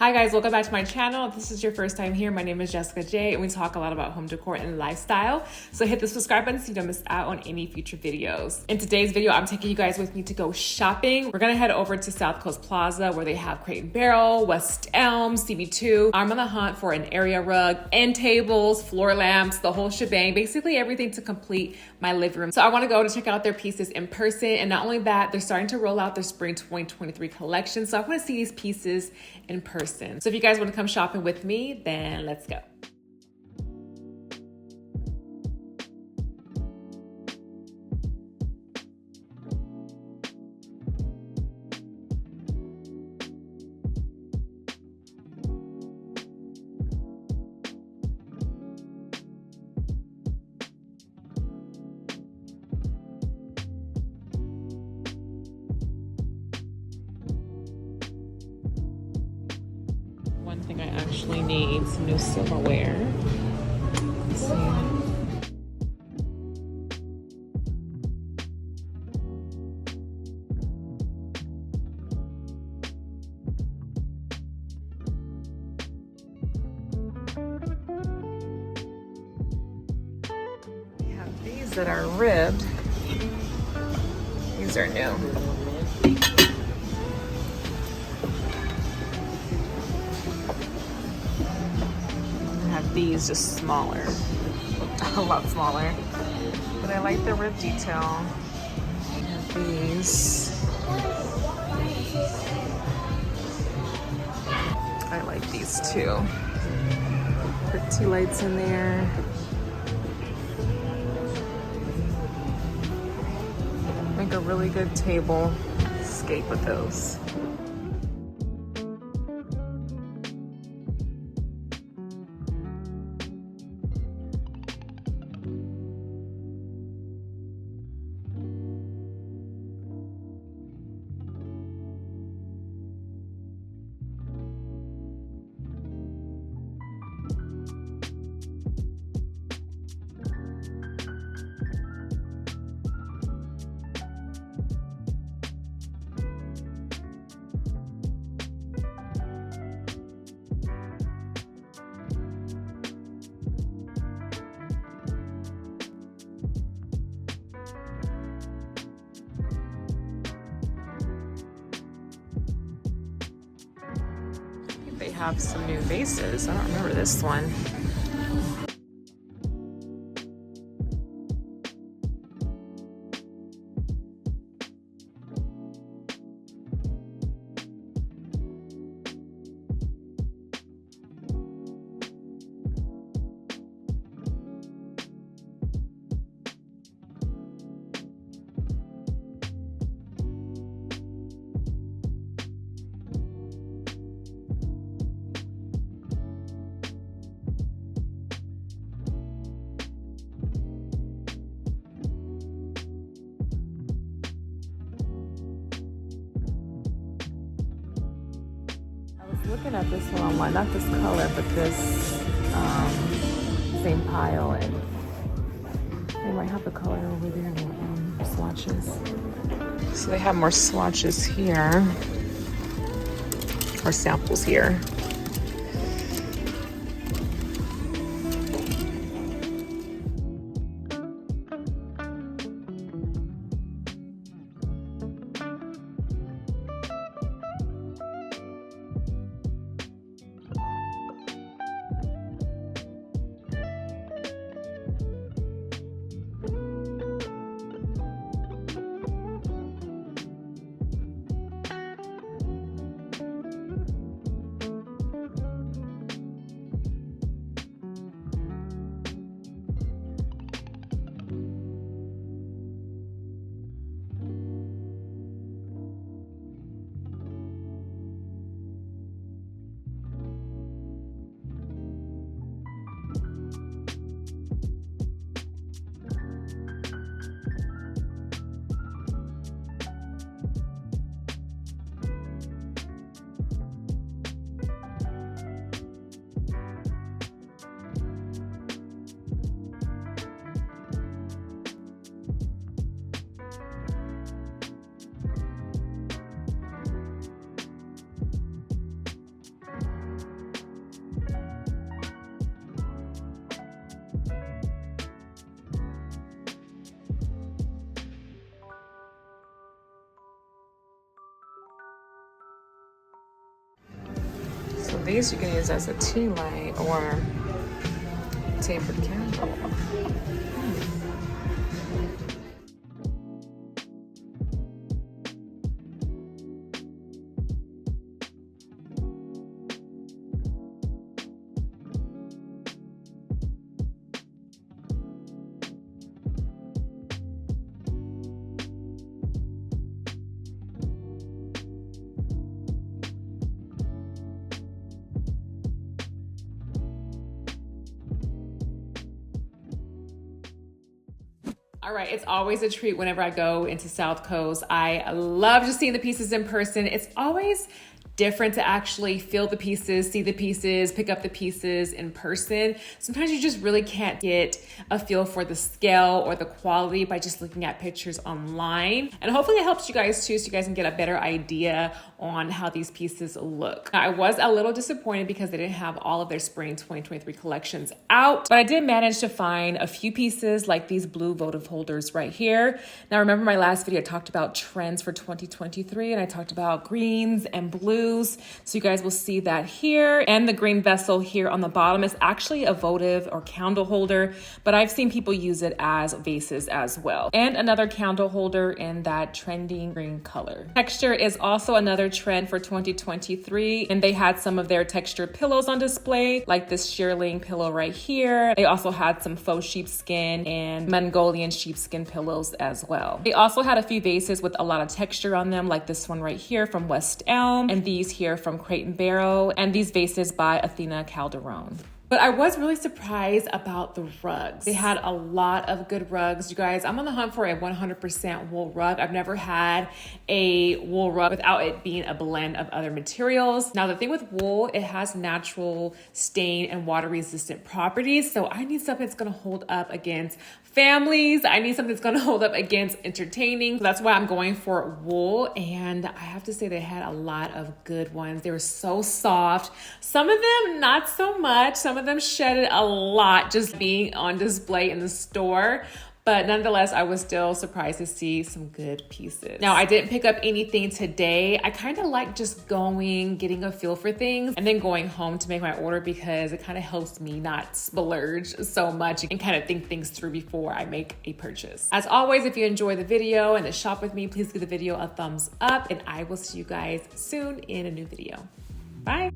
Hi guys, welcome back to my channel. If this is your first time here, my name is Myjessicaj and we talk a lot about home decor and lifestyle. So hit the subscribe button so you don't miss out on any future videos. In today's video, I'm taking you guys with me to go shopping. We're gonna head over to South Coast Plaza where they have Crate and Barrel, West Elm, CB2. I'm on the hunt for an area rug, end tables, floor lamps, the whole shebang, basically everything to complete my living room. So I wanna go to check out their pieces in person. And not only that, they're starting to roll out their spring 2023 collection. So I wanna see these pieces in person. So if you guys want to come shopping with me, then let's go. One thing I actually need, some new silverware. Let's see. We have these that are ribbed. These are new. These just smaller, a lot smaller, but I like the rib detail. And these, I like these too. Pretty lights in there. Make a really good table scape with those. They have some new vases. I don't remember this one. Looking at this one online, not this color, but this same pile, and they might have the color over there, the swatches. So they have more swatches here, or samples here. these you can use as a tea light or tapered candle. All right, it's always a treat whenever I go into South Coast. I love just seeing the pieces in person. It's always different to actually feel the pieces, see the pieces, pick up the pieces in person. Sometimes you just really can't get a feel for the scale or the quality by just looking at pictures online. And hopefully it helps you guys too, so you guys can get a better idea on how these pieces look. Now, I was a little disappointed because they didn't have all of their spring 2023 collections out, but I did manage to find a few pieces like these blue votive holders right here. Now, remember my last video, I talked about trends for 2023 and I talked about greens and blues. So you guys will see that here. And the green vessel here on the bottom is actually a votive or candle holder, but I've seen people use it as vases as well. And another candle holder in that trending green color. Texture is also another trend for 2023. And they had some of their textured pillows on display, like this shearling pillow right here. They also had some faux sheepskin and Mongolian sheepskin pillows as well. They also had a few vases with a lot of texture on them, like this one right here from West Elm, and these here from Crate & Barrel, and these vases by Athena Calderon. But I was really surprised about the rugs. They had a lot of good rugs. You guys, I'm on the hunt for a 100% wool rug. I've never had a wool rug without it being a blend of other materials. Now, the thing with wool, it has natural stain and water resistant properties. So I need something that's gonna hold up against families. I need something that's gonna hold up against entertaining. So that's why I'm going for wool. And I have to say they had a lot of good ones. They were so soft. Some of them, not so much. Some of them shedded a lot just being on display in the store. But nonetheless, I was still surprised to see some good pieces. Now, I didn't pick up anything today. I kind of like just going, getting a feel for things, and then going home to make my order because it kind of helps me not splurge so much and kind of think things through before I make a purchase. As always, if you enjoy the video and to shop with me, please give the video a thumbs up, and I will see you guys soon in a new video. Bye.